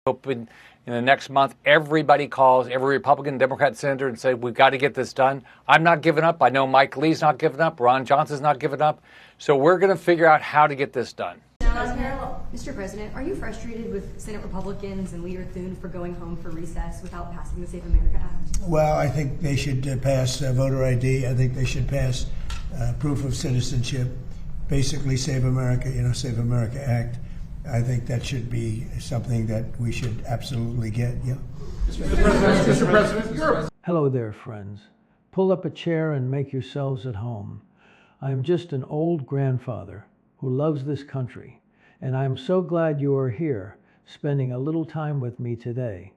Hope in the next month, everybody calls, every Republican, Democrat senator and say, we've got to get this done. I'm not giving up. I know Mike Lee's not giving up. Ron Johnson's not giving up. So we're going to figure out how to get this done. Mr. President, are you frustrated with Senate Republicans and Leader Thune for going home for recess without passing the Save America Act? Well, I think they should pass voter ID. I think they should pass proof of citizenship, basically Save America, Save America Act. I think that should be something that we should absolutely get. Yeah. Mr. President, Hello there, friends. Pull up a chair and make yourselves at home. I am just an old grandfather who loves this country, and I am so glad you are here, spending a little time with me today.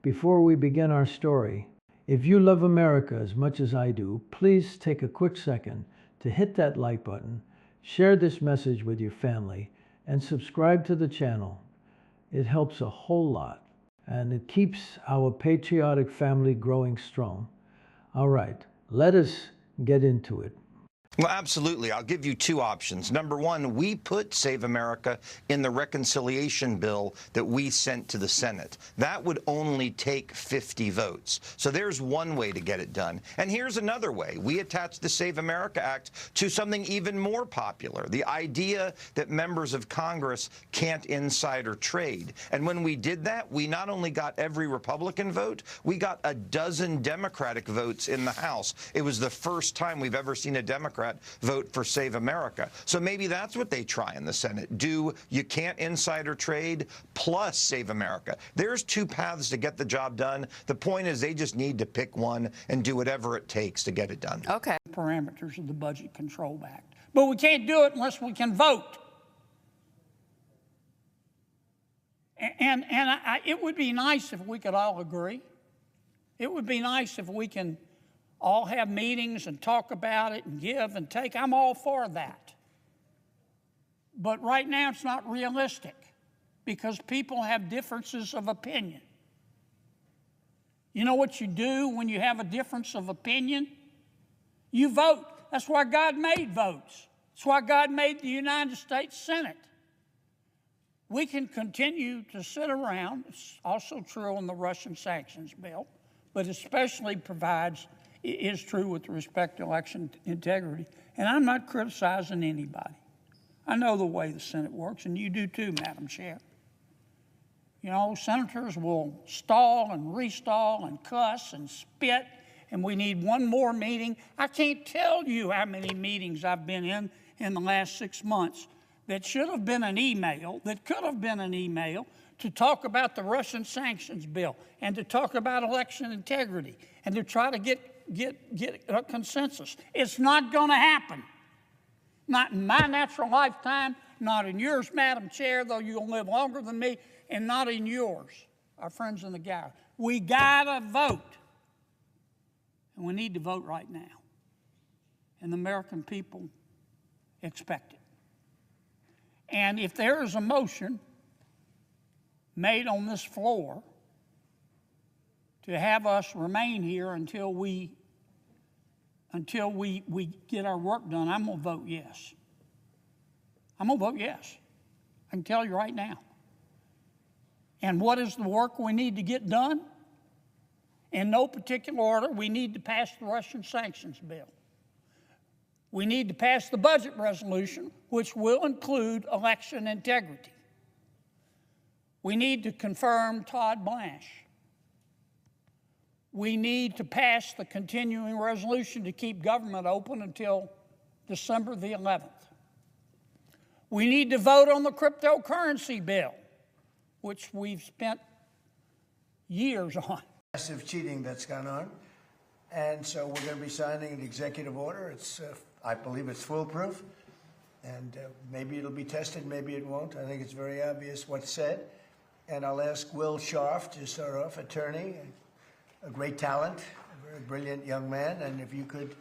Before we begin our story, if you love America as much as I do, please take a quick second to hit that like button, share this message with your family, and subscribe to the channel. It helps a whole lot, and it keeps our patriotic family growing strong. All right, let us get into it. Well, absolutely. I'll give you two options. Number one, we put Save America in the reconciliation bill that we sent to the Senate. That would only take 50 votes. So there's one way to get it done. And here's another way. We attached the Save America Act to something even more popular, the idea that members of Congress can't insider trade. And when we did that, we not only got every Republican vote, we got a dozen Democratic votes in the House. It was the first time we've ever seen a Democrat vote for Save America. So maybe that's what they try in the Senate. Do you can't insider trade plus Save America. There's two paths to get the job done. The point is they just need to pick one and do whatever it takes to get it done. Okay. Parameters of the Budget Control Act. But we can't do it unless we can vote. And it would be nice if we could all agree. It would be nice if we can all have meetings and talk about it and give and take. I'm all for that. But right now it's not realistic because people have differences of opinion. You know what you do when you have a difference of opinion? You vote. That's why God made votes. That's why God made the United States Senate. We can continue to sit around. It's also true on the Russian sanctions bill, but especially is true with respect to election integrity. And I'm not criticizing anybody. I know the way the Senate works, and you do too, Madam Chair. You know, senators will stall and restall and cuss and spit, and we need one more meeting. I can't tell you how many meetings I've been in the last 6 months that should have been an email, that could have been an email, to talk about the Russian sanctions bill and to talk about election integrity and to try to get a consensus. It's not going to happen. Not in my natural lifetime, not in yours, Madam Chair, though you'll live longer than me, and not in yours, our friends in the gallery. We gotta vote. And we need to vote right now. And the American people expect it. And if there is a motion made on this floor to have us remain here until we get our work done, I'm going to vote yes. I'm going to vote yes. I can tell you right now. And what is the work we need to get done? In no particular order, we need to pass the Russian sanctions bill. We need to pass the budget resolution, which will include election integrity. We need to confirm Todd Blanche. We need to pass the continuing resolution to keep government open until December the 11th. We need to vote on the cryptocurrency bill, which we've spent years on. Massive cheating that's gone on. And so we're going to be signing an executive order. It's, I believe it's foolproof. And maybe it'll be tested, maybe it won't. I think it's very obvious what's said. And I'll ask Will Scharf to start off, attorney, a great talent, a very brilliant young man. And if you could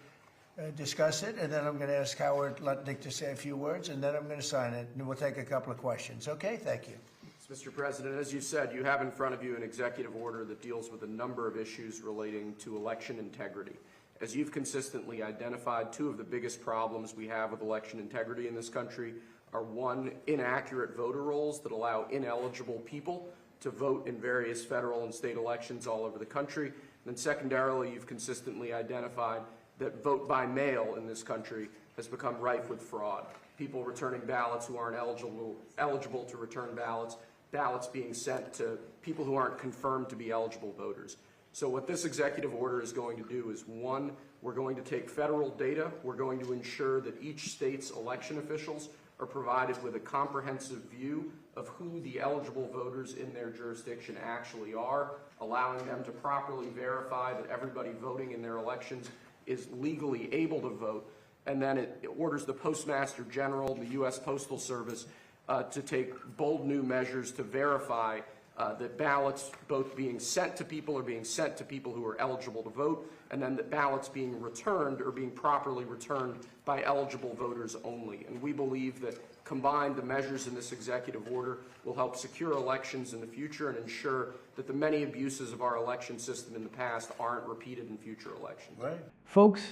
discuss it, and then I'm going to ask Howard Lutnick to say a few words, and then I'm going to sign it, and we'll take a couple of questions. Okay, thank you. Mr. President, as you said, you have in front of you an executive order that deals with a number of issues relating to election integrity. As you've consistently identified, two of the biggest problems we have with election integrity in this country are, one, inaccurate voter rolls that allow ineligible people to vote in various federal and state elections all over the country. And then secondarily, you've consistently identified that vote by mail in this country has become rife with fraud. People returning ballots who aren't eligible to return ballots, ballots being sent to people who aren't confirmed to be eligible voters. So what this executive order is going to do is, one, we're going to take federal data. We're going to ensure that each state's election officials are provided with a comprehensive view of who the eligible voters in their jurisdiction actually are, allowing them to properly verify that everybody voting in their elections is legally able to vote. And then it orders the Postmaster General, the U.S. Postal Service, to take bold new measures to verify that ballots both being sent to people are being sent to people who are eligible to vote, and then that ballots being returned are being properly returned by eligible voters only. And we believe that combined, the measures in this executive order will help secure elections in the future and ensure that the many abuses of our election system in the past aren't repeated in future elections. Right. Folks,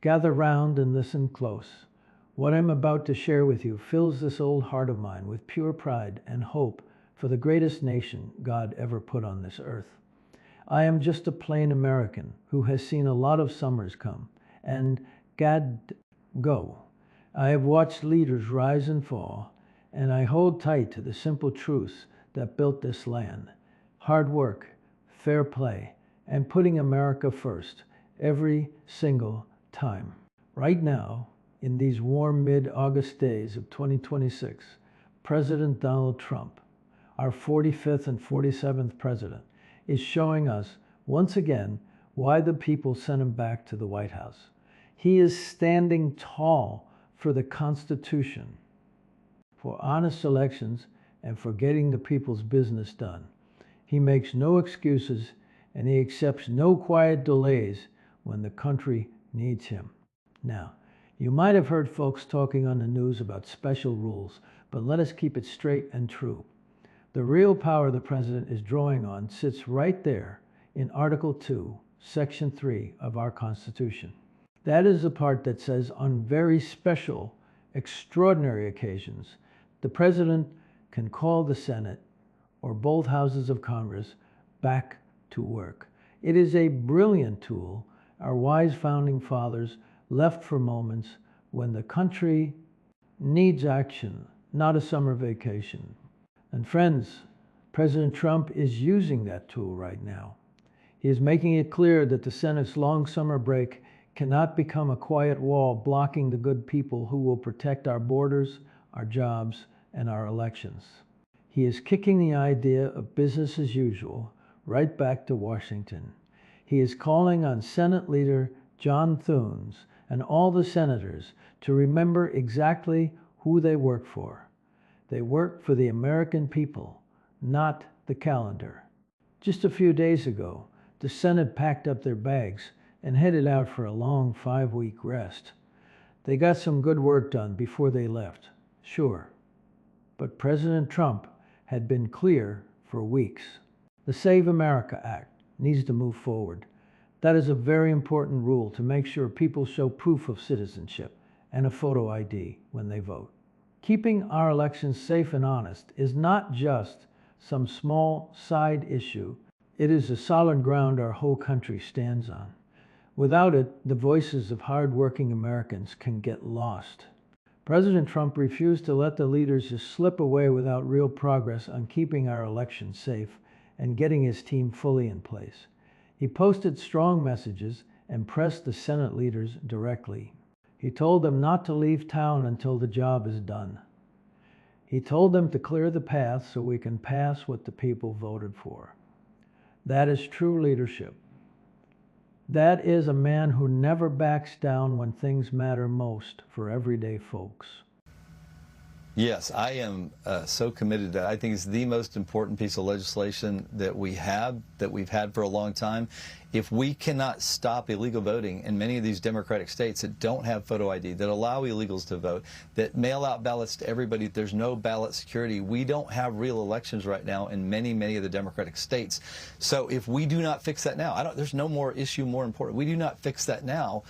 gather round and listen close. What I'm about to share with you fills this old heart of mine with pure pride and hope for the greatest nation God ever put on this earth. I am just a plain American who has seen a lot of summers come and gad go. I have watched leaders rise and fall, and I hold tight to the simple truths that built this land. Hard work, fair play, and putting America first every single time. Right now, in these warm mid-August days of 2026, President Donald Trump, our 45th and 47th president, is showing us once again why the people sent him back to the White House. He is standing tall for the Constitution, for honest elections, and for getting the people's business done. He makes no excuses, and he accepts no quiet delays when the country needs him. Now, you might have heard folks talking on the news about special rules, but let us keep it straight and true. The real power the president is drawing on sits right there in Article 2, Section 3 of our Constitution. That is the part that says on very special, extraordinary occasions, the president can call the Senate or both houses of Congress back to work. It is a brilliant tool our wise founding fathers left for moments when the country needs action, not a summer vacation. And friends, President Trump is using that tool right now. He is making it clear that the Senate's long summer break cannot become a quiet wall blocking the good people who will protect our borders, our jobs, and our elections. He is kicking the idea of business as usual right back to Washington. He is calling on Senate Leader John Thune and all the senators to remember exactly who they work for. They work for the American people, not the calendar. Just a few days ago, the Senate packed up their bags and headed out for a long 5-week rest. They got some good work done before they left, sure. But President Trump had been clear for weeks. The Save America Act needs to move forward. That is a very important rule to make sure people show proof of citizenship and a photo ID when they vote. Keeping our elections safe and honest is not just some small side issue. It is the solid ground our whole country stands on. Without it, the voices of hard-working Americans can get lost. President Trump refused to let the leaders just slip away without real progress on keeping our elections safe and getting his team fully in place. He posted strong messages and pressed the Senate leaders directly. He told them not to leave town until the job is done. He told them to clear the path so we can pass what the people voted for. That is true leadership. That is a man who never backs down when things matter most for everyday folks. Yes, I am so committed to that. I think it's the most important piece of legislation that we've had for a long time. If we cannot stop illegal voting in many of these Democratic states that don't have photo ID, that allow illegals to vote, that mail out ballots to everybody, there's no ballot security. We don't have real elections right now in many of the Democratic states. So if we do not fix that now, there's no more issue more important. We do not fix that now,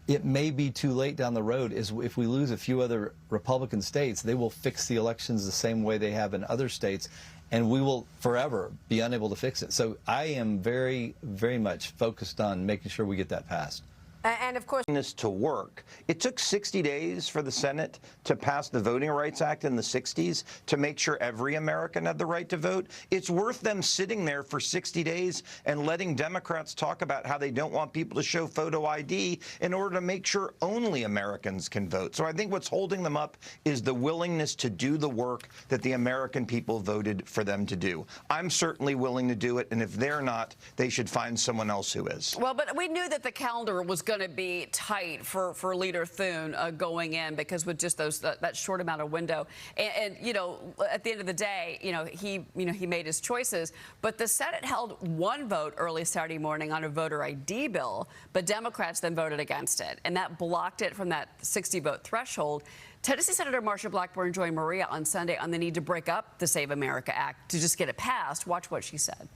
it may be too late down the road. If we lose a few other Republican states, they will fix the elections the same way they have in other states, and we will forever be unable to fix it. So I am very, very much focused on making sure we get that passed. And of course, this to work. It took 60 days for the Senate to pass the Voting Rights Act in the 60s to make sure every American had the right to vote. It's worth them sitting there for 60 days and letting Democrats talk about how they don't want people to show photo ID in order to make sure only Americans can vote. So I think what's holding them up is the willingness to do the work that the American people voted for them to do. I'm certainly willing to do it, and if they're not, they should find someone else who is. well, but we knew that the calendar was going to be tight for Leader Thune going in, because with just that short amount of window, and you know, at the end of the day, he made his choices. But the Senate held one vote early Saturday morning on a voter ID bill, but Democrats then voted against it, and that blocked it from that 60-vote threshold. Tennessee Senator Marsha Blackburn joined Maria on Sunday on the need to break up the Save America Act to just get it passed. Watch what she said.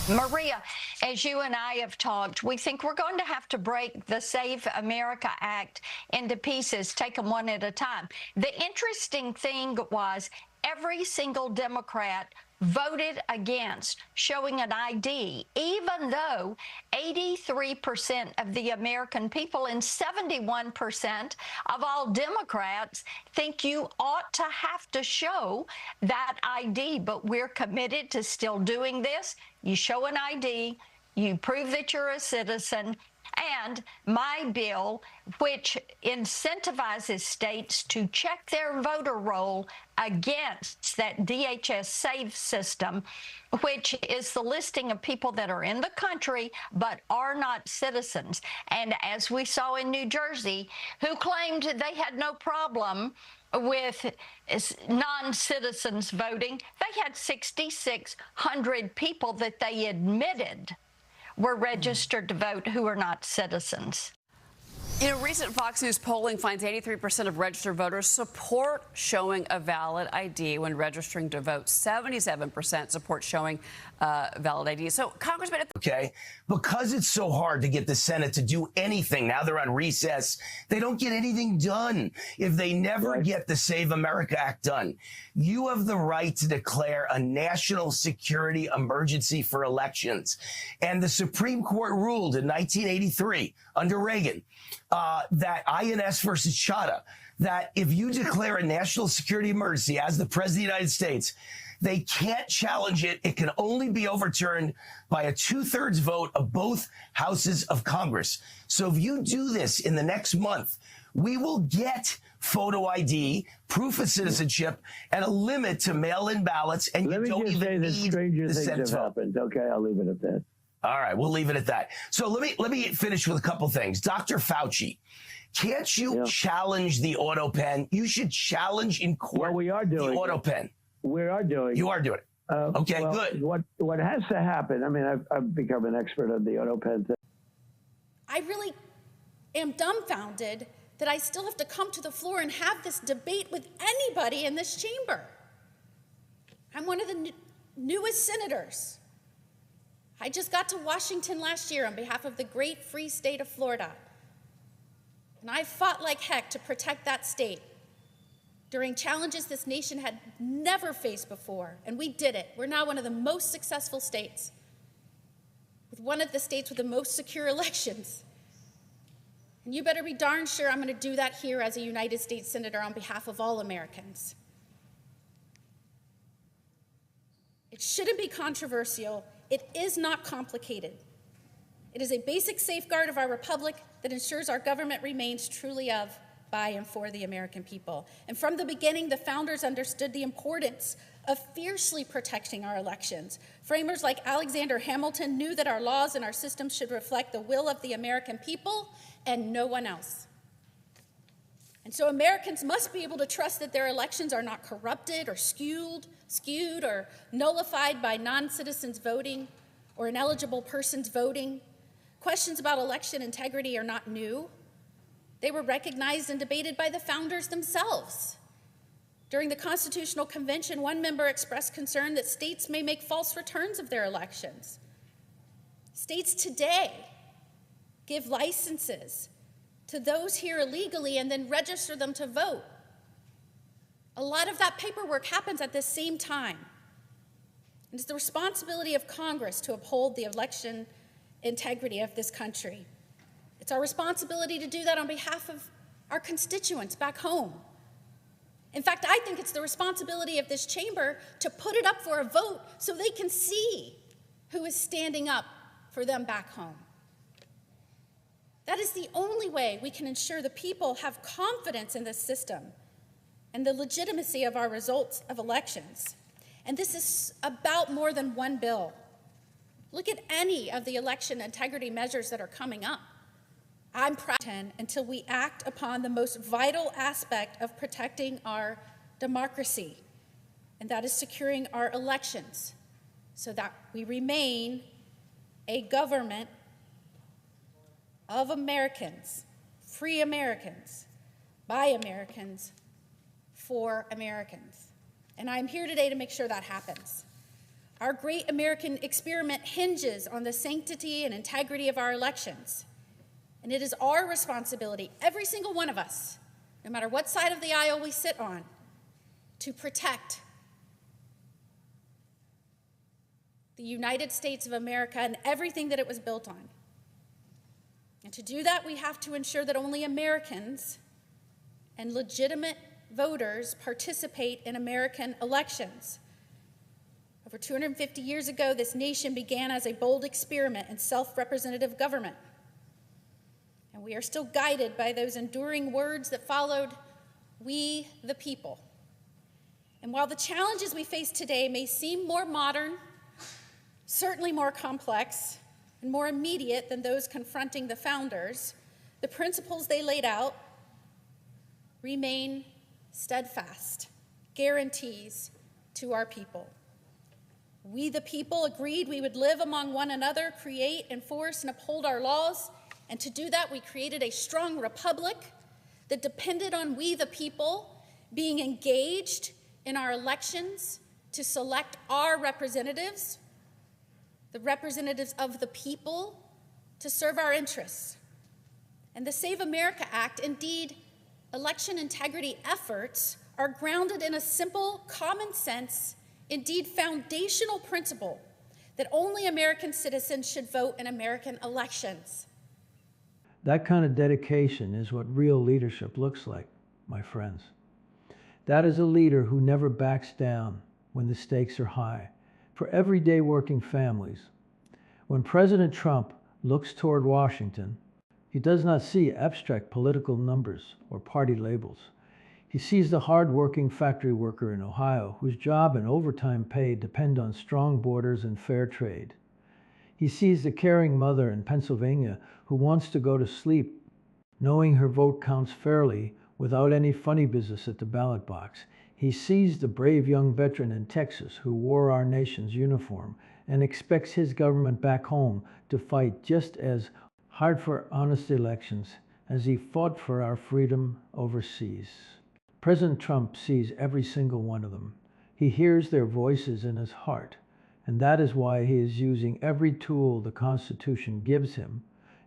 Maria, as you and I have talked, we think we're going to have to break the Save America Act into pieces, take them one at a time. The interesting thing was every single Democrat voted against showing an ID, even though 83% of the American people and 71% of all Democrats think you ought to have to show that ID. But we're committed to still doing this. You show an ID, you prove that you're a citizen, and my bill, which incentivizes states to check their voter roll against that DHS SAVE system, which is the listing of people that are in the country but are not citizens. And as we saw in New Jersey, who claimed they had no problem with non-citizens voting, they had 6,600 people that they admitted were registered to vote who are not citizens. Recent Fox News polling finds 83% of registered voters support showing a valid ID when registering to vote. 77% support showing valid ID. So, Congressman, okay, because it's so hard to get the Senate to do anything, now they're on recess, they don't get anything done if they never get the Save America Act done. You have the right to declare a national security emergency for elections. And the Supreme Court ruled in 1983 under Reagan that INS versus Chadha, that if you declare a national security emergency as the President of the United States, they can't challenge it. It can only be overturned by a 2/3 vote of both houses of Congress. So if you do this in the next month, we will get photo ID, proof of citizenship, and a limit to mail-in ballots, and you don't even need the Senate vote. Happened. Okay, I'll leave it at that. All right, we'll leave it at that. So let me finish with a couple things. Dr. Fauci, can't you challenge the auto pen? You should challenge in court. Well, we are doing the auto pen. We are doing. You are doing it. Okay, well, good. What has to happen? I mean, I've become an expert on the auto pen thing. I really am dumbfounded that I still have to come to the floor and have this debate with anybody in this chamber. I'm one of the newest senators. I just got to Washington last year on behalf of the great free state of Florida. And I fought like heck to protect that state during challenges this nation had never faced before, and we did it. We're now one of the most successful states, with one of the states with the most secure elections. And you better be darn sure I'm going to do that here as a United States Senator on behalf of all Americans. It shouldn't be controversial. It is not complicated. It is a basic safeguard of our republic that ensures our government remains truly of, by, and for the American people. And from the beginning, the founders understood the importance of fiercely protecting our elections. Framers like Alexander Hamilton knew that our laws and our systems should reflect the will of the American people and no one else. And so Americans must be able to trust that their elections are not corrupted or skewed or nullified by non-citizens voting or ineligible persons voting. Questions about election integrity are not new. They were recognized and debated by the founders themselves. During the Constitutional Convention, one member expressed concern that states may make false returns of their elections. States today give licenses to those here illegally and then register them to vote. A lot of that paperwork happens at the same time. And it's the responsibility of Congress to uphold the election integrity of this country. It's our responsibility to do that on behalf of our constituents back home. In fact, I think it's the responsibility of this chamber to put it up for a vote so they can see who is standing up for them back home. That is the only way we can ensure the people have confidence in this system and the legitimacy of our results of elections. And this is about more than one bill. Look at any of the election integrity measures that are coming up. I'm proud until we act upon the most vital aspect of protecting our democracy, and that is securing our elections so that we remain a government of Americans, free Americans, by Americans, for Americans. And I'm here today to make sure that happens. Our great American experiment hinges on the sanctity and integrity of our elections. And it is our responsibility, every single one of us, no matter what side of the aisle we sit on, to protect the United States of America and everything that it was built on. And to do that, we have to ensure that only Americans and legitimate voters participate in American elections. Over 250 years ago, this nation began as a bold experiment in self-representative government. And we are still guided by those enduring words that followed, "We the people." And while the challenges we face today may seem more modern, certainly more complex, and more immediate than those confronting the founders, the principles they laid out remain steadfast, guarantees to our people. We the people agreed we would live among one another, create, enforce, and uphold our laws. And to do that, we created a strong republic that depended on we the people being engaged in our elections to select our representatives, the representatives of the people, to serve our interests. And the Save America Act, indeed, election integrity efforts, are grounded in a simple, common sense, indeed foundational principle that only American citizens should vote in American elections. That kind of dedication is what real leadership looks like, my friends. That is a leader who never backs down when the stakes are high, for everyday working families. When President Trump looks toward Washington, he does not see abstract political numbers or party labels. He sees the hard-working factory worker in Ohio whose job and overtime pay depend on strong borders and fair trade. He sees the caring mother in Pennsylvania who wants to go to sleep knowing her vote counts fairly without any funny business at the ballot box. He sees the brave young veteran in Texas who wore our nation's uniform and expects his government back home to fight just as hard for honest elections as he fought for our freedom overseas. President Trump sees every single one of them. He hears their voices in his heart, and that is why he is using every tool the Constitution gives him,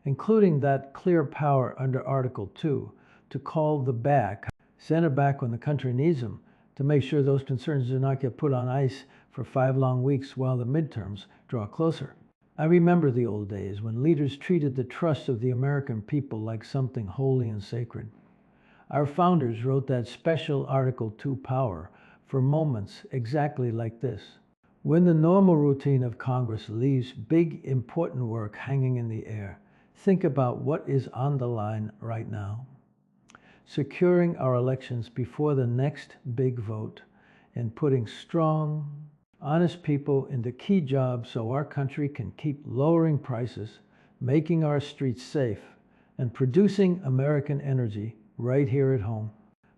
including that clear power under Article 2 to call the back, send it back when the country needs him, to make sure those concerns do not get put on ice for 5 long weeks while the midterms draw closer. I remember the old days when leaders treated the trust of the American people like something holy and sacred. Our founders wrote that special Article 2 power for moments exactly like this. When the normal routine of Congress leaves big, important work hanging in the air, think about what is on the line right now. Securing our elections before the next big vote and putting strong, honest people into key jobs so our country can keep lowering prices, making our streets safe, and producing American energy right here at home.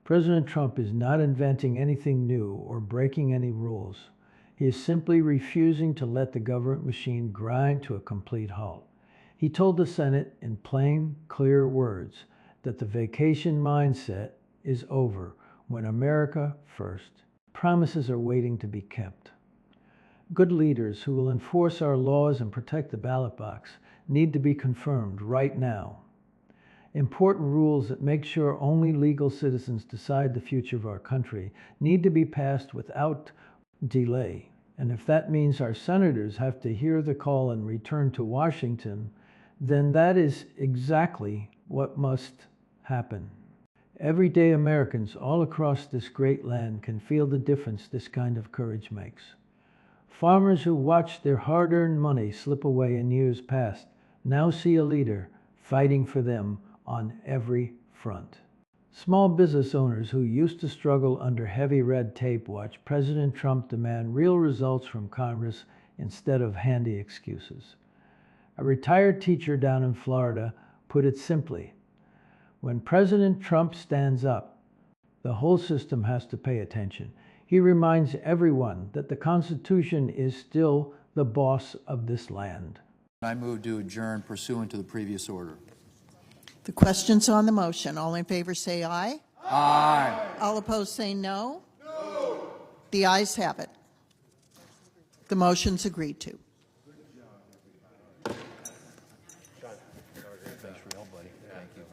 President Trump is not inventing anything new or breaking any rules. He is simply refusing to let the government machine grind to a complete halt. He told the Senate in plain, clear words that the vacation mindset is over when America first. Promises are waiting to be kept. Good leaders who will enforce our laws and protect the ballot box need to be confirmed right now. Important rules that make sure only legal citizens decide the future of our country need to be passed without delay. And if that means our senators have to hear the call and return to Washington, then that is exactly what must happen. Everyday Americans all across this great land can feel the difference this kind of courage makes. Farmers who watched their hard-earned money slip away in years past now see a leader fighting for them on every front. Small business owners who used to struggle under heavy red tape watch President Trump demand real results from Congress instead of handy excuses. A retired teacher down in Florida put it simply, when President Trump stands up, the whole system has to pay attention. He reminds everyone that the Constitution is still the boss of this land. I move to adjourn pursuant to the previous order. The questions on the motion. All in favor say aye. Aye. All opposed say no. No. The ayes have it. The motion's agreed to. Thanks for your help, buddy. Thank you.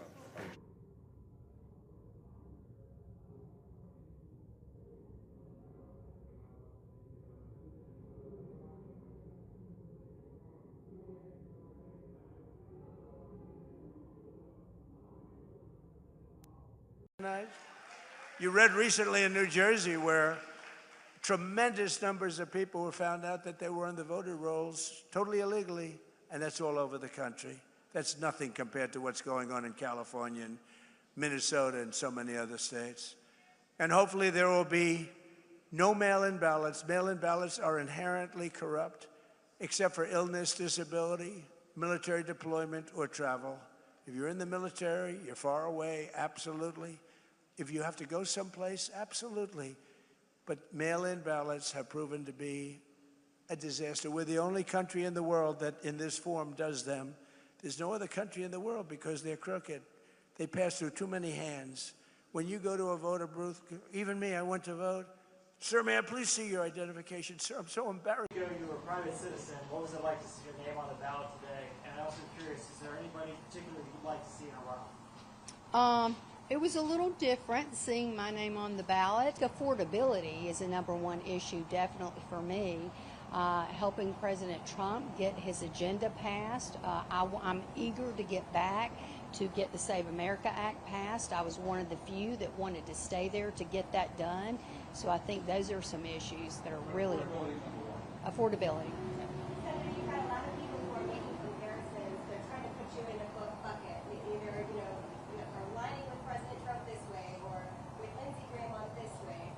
You read recently in New Jersey where tremendous numbers of people were found out that they were on the voter rolls totally illegally, and that's all over the country. That's nothing compared to what's going on in California and Minnesota and so many other states. And hopefully there will be no mail-in ballots. Mail-in ballots are inherently corrupt, except for illness, disability, military deployment, or travel. If you're in the military, you're far away, absolutely. If you have to go someplace, absolutely. But mail-in ballots have proven to be a disaster. We're the only country in the world that in this form does them. There's no other country in the world because they're crooked. They pass through too many hands. When you go to a voter booth, even me, I went to vote. Sir, may I please see your identification? Sir, I'm so embarrassed. You were a private citizen. What was it like to see your name on the ballot today? And I'm also curious, is there anybody particularly you'd like to see in a row? It was a little different seeing my name on the ballot. Affordability is a #1 issue definitely for me. Helping President Trump get his agenda passed. I'm eager to get back to get the Save America Act passed. I was one of the few that wanted to stay there to get that done. So I think those are some issues that are really important. Affordability. You've had a lot of people who are making comparisons. They're trying to put you in a bucket. Either, are aligning with President Trump this way or with Lindsey Graham on this way.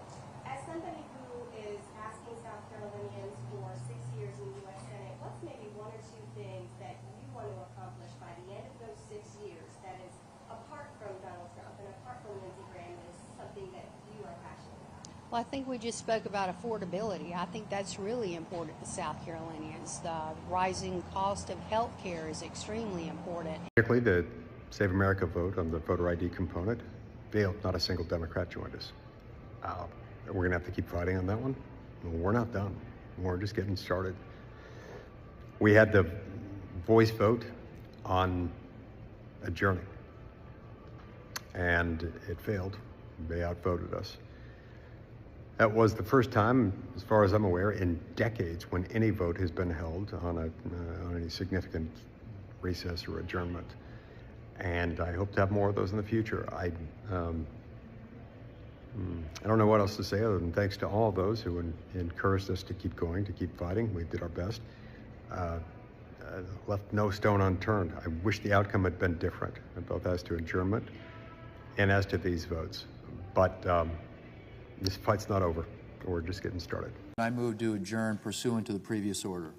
As somebody who is asking South Carolinians for 6 years in the U.S. Senate, what's maybe one or two things that you want to accomplish by the end of those 6 years that is apart from Donald Trump and apart from Lindsey Graham that is something that you are passionate about? Well, I think we just spoke about affordability. I think that's really important to South Carolinians. The rising cost of health care is extremely important. Particularly the Save America vote on the voter ID component failed. Not a single Democrat joined us. We're going to have to keep fighting on that one. We're not done. We're just getting started. We had the voice vote on adjourning, and it failed. They outvoted us. That was the first time, as far as I'm aware, in decades when any vote has been held on any significant recess or adjournment. And I hope to have more of those in the future. I don't know what else to say other than thanks to all of those who encouraged us to keep going, to keep fighting. We did our best. Left no stone unturned. I wish the outcome had been different, both as to adjournment and as to these votes. But this fight's not over. We're just getting started. I move to adjourn pursuant to the previous order.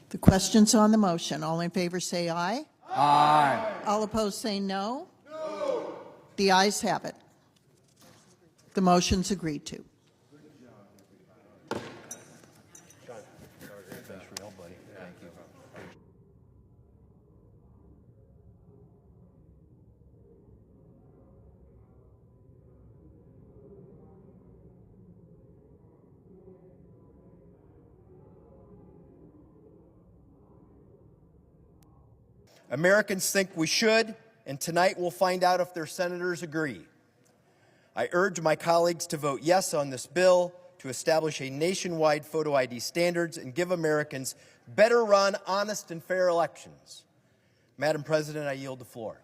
The questions on the motion. All in favor say aye. Aye. All opposed say no. No. The ayes have it. The motion's agreed to. Thanks for your help, buddy. Thank you. Americans think we should, and tonight we'll find out if their senators agree. I urge my colleagues to vote yes on this bill to to establish a nationwide photo ID standards and give Americans better run, honest, and fair elections. Madam President, I yield the floor.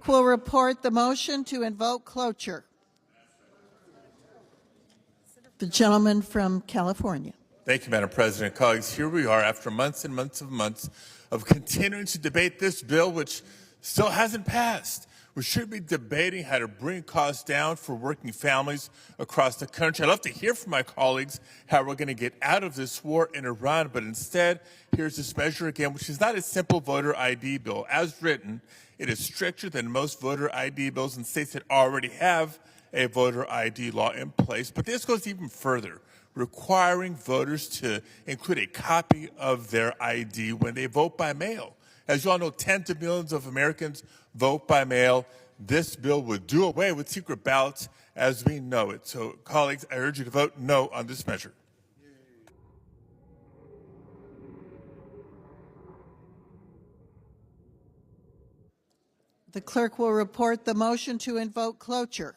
Will report the motion to invoke cloture. The gentleman from California. Thank you, Madam President. Colleagues, here we are after months and months of continuing to debate this bill, which still hasn't passed. We should be debating how to bring costs down for working families across the country. I'd love to hear from my colleagues how we're going to get out of this war in Iran, but instead, here's this measure again, which is not a simple voter ID bill. As written, it is stricter than most voter ID bills in states that already have a voter ID law in place. But this goes even further, requiring voters to include a copy of their ID when they vote by mail. As you all know, tens of millions of Americans vote by mail. This bill would do away with secret ballots as we know it. So, colleagues, I urge you to vote no on this measure. The clerk will report the motion to invoke cloture.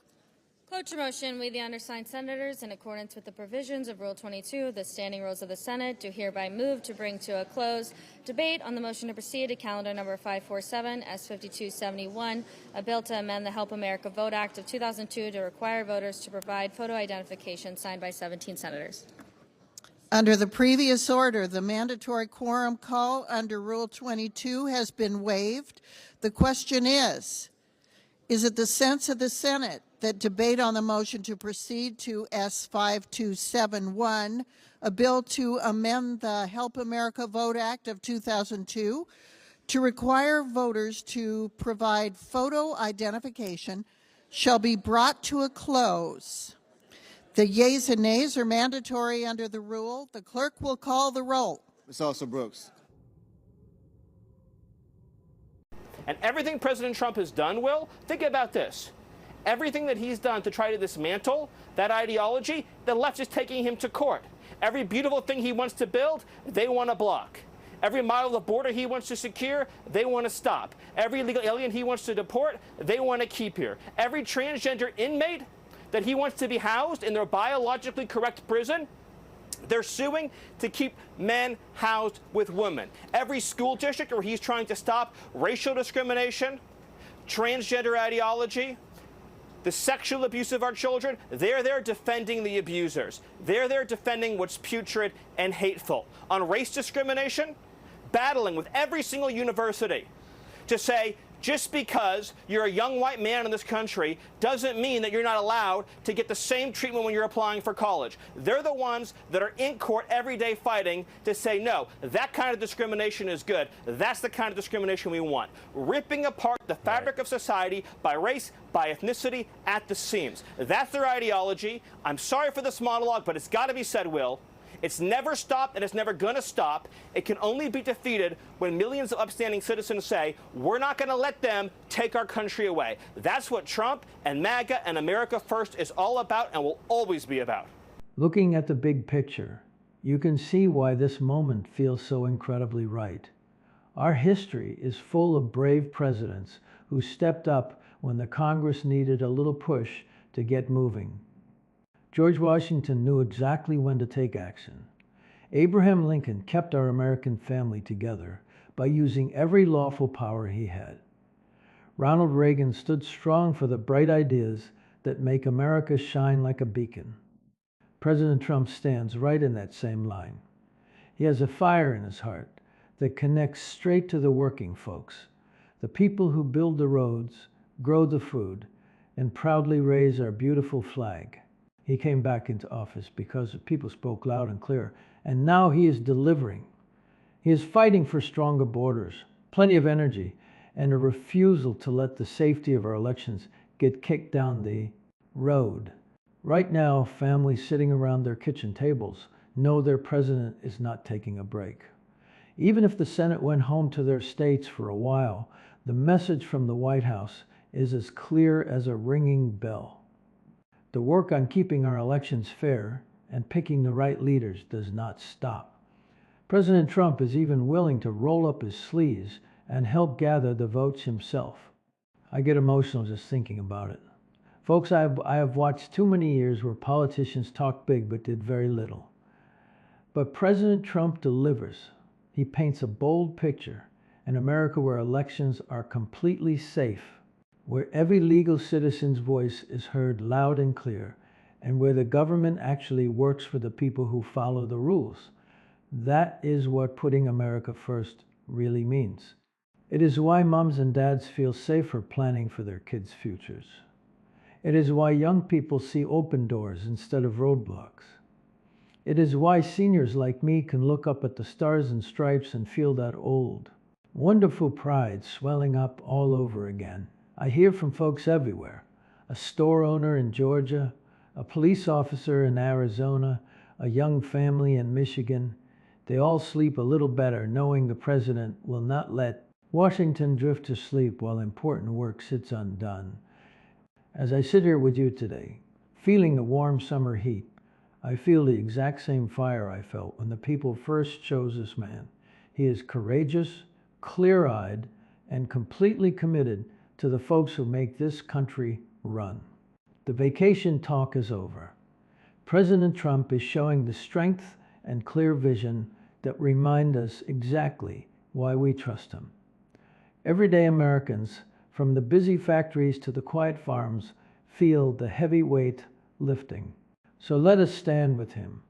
Cloture motion, we the undersigned senators, in accordance with the provisions of Rule 22 of the Standing Rules of the Senate, do hereby move to bring to a close debate on the motion to proceed to calendar number 547, S5271, a bill to amend the Help America Vote Act of 2002 to require voters to provide photo identification, signed by 17 senators. Under the previous order, the mandatory quorum call under Rule 22 has been waived. The question is it the sense of the Senate that debate on the motion to proceed to S5271, a bill to amend the Help America Vote Act of 2002, to require voters to provide photo identification, shall be brought to a close? The yeas and nays are mandatory under the rule. The clerk will call the roll. Ms. Alsop-Brooks. And everything President Trump has done, Will, think about this. Everything that he's done to try to dismantle that ideology, the left is taking him to court. Every beautiful thing he wants to build, they want to block. Every mile of the border he wants to secure, they want to stop. Every illegal alien he wants to deport, they want to keep here. Every transgender inmate that he wants to be housed in their biologically correct prison, they're suing to keep men housed with women. Every school district where he's trying to stop racial discrimination, transgender ideology, the sexual abuse of our children, they're there defending the abusers. They're there defending what's putrid and hateful. On race discrimination, battling with every single university to say, just because you're a young white man in this country doesn't mean that you're not allowed to get the same treatment when you're applying for college. They're the ones that are in court every day fighting to say, no, that kind of discrimination is good. That's the kind of discrimination we want. Ripping apart the fabric of society by race, by ethnicity at the seams. That's their ideology. I'm sorry for this monologue, but it's got to be said, Will. It's never stopped, and it's never going to stop. It can only be defeated when millions of upstanding citizens say, we're not going to let them take our country away. That's what Trump and MAGA and America First is all about and will always be about. Looking at the big picture, you can see why this moment feels so incredibly right. Our history is full of brave presidents who stepped up when the Congress needed a little push to get moving. George Washington knew exactly when to take action. Abraham Lincoln kept our American family together by using every lawful power he had. Ronald Reagan stood strong for the bright ideas that make America shine like a beacon. President Trump stands right in that same line. He has a fire in his heart that connects straight to the working folks, the people who build the roads, grow the food, and proudly raise our beautiful flag. He came back into office because the people spoke loud and clear, and now he is delivering. He is fighting for stronger borders, plenty of energy, and a refusal to let the safety of our elections get kicked down the road. Right now, families sitting around their kitchen tables know their president is not taking a break. Even if the Senate went home to their states for a while, the message from the White House is as clear as a ringing bell. The work on keeping our elections fair and picking the right leaders does not stop. President Trump is even willing to roll up his sleeves and help gather the votes himself. I get emotional just thinking about it. Folks, I have watched too many years where politicians talk big but did very little. But President Trump delivers. He paints a bold picture, an America where elections are completely safe, where every legal citizen's voice is heard loud and clear, and where the government actually works for the people who follow the rules. That is what putting America first really means. It is why moms and dads feel safer planning for their kids' futures. It is why young people see open doors instead of roadblocks. It is why seniors like me can look up at the stars and stripes and feel that old, wonderful pride swelling up all over again. I hear from folks everywhere, a store owner in Georgia, a police officer in Arizona, a young family in Michigan. They all sleep a little better knowing the president will not let Washington drift to sleep while important work sits undone. As I sit here with you today, feeling the warm summer heat, I feel the exact same fire I felt when the people first chose this man. He is courageous, clear-eyed, and completely committed to the folks who make this country run. The vacation talk is over. President Trump is showing the strength and clear vision that remind us exactly why we trust him. Everyday Americans, from the busy factories to the quiet farms, feel the heavy weight lifting. So let us stand with him.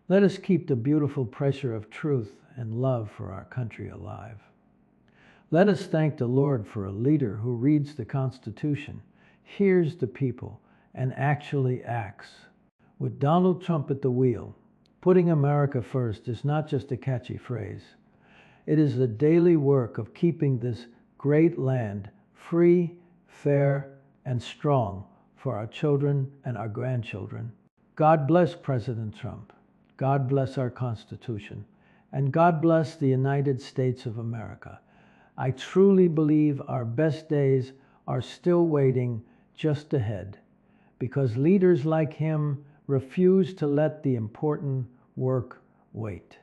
Let us keep the beautiful pressure of truth and love for our country alive. Let us thank the Lord for a leader who reads the Constitution, hears the people, and actually acts. With Donald Trump at the wheel, putting America first is not just a catchy phrase. It is the daily work of keeping this great land free, fair, and strong for our children and our grandchildren. God bless President Trump. God bless our Constitution. And God bless the United States of America. I truly believe our best days are still waiting just ahead, because leaders like him refuse to let the important work wait.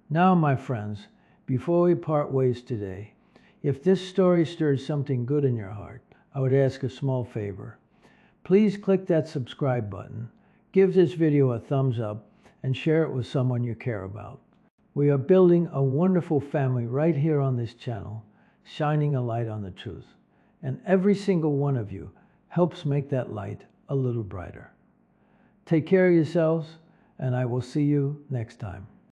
Now, my friends, before we part ways today, if this story stirs something good in your heart, I would ask a small favor. Please click that subscribe button, give this video a thumbs up, and share it with someone you care about. We are building a wonderful family right here on this channel, shining a light on the truth. And every single one of you helps make that light a little brighter. Take care of yourselves, and I will see you next time.